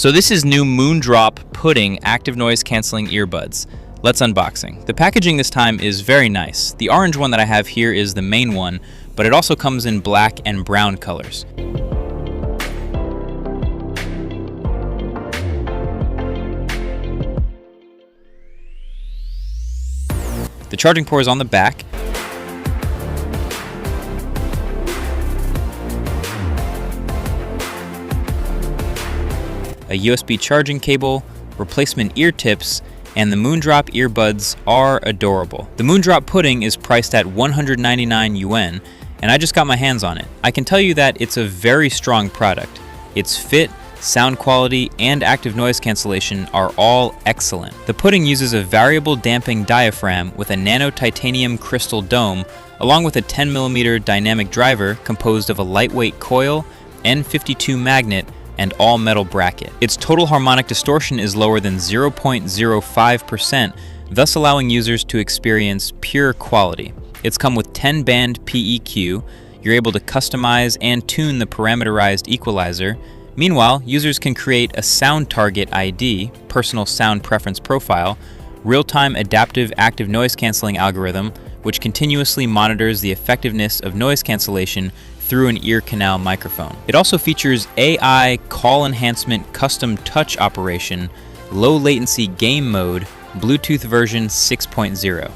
So this is new Moondrop Pudding active noise canceling earbuds. Let's unboxing. The packaging this time is very nice. The orange one that I have here is the main one, but it also comes in black and brown colors. The charging port is on the back. A USB charging cable, replacement ear tips, and the Moondrop earbuds are adorable. The Moondrop Pudding is priced at 199 yuan, and I just got my hands on it. I can tell you that it's a very strong product. Its fit, sound quality, and active noise cancellation are all excellent. The pudding uses a variable damping diaphragm with a nano titanium crystal dome, along with a 10mm dynamic driver composed of a lightweight coil, N52 magnet, and all-metal bracket. Its total harmonic distortion is lower than 0.05%, thus allowing users to experience pure quality. It's come with 10-band PEQ, you're able to customize and tune the parameterized equalizer. Meanwhile, users can create a sound target ID, personal sound preference profile, real-time adaptive active noise canceling algorithm, which continuously monitors the effectiveness of noise cancellation through an ear canal microphone. It also features AI call enhancement custom touch operation, low latency game mode, Bluetooth version 6.0.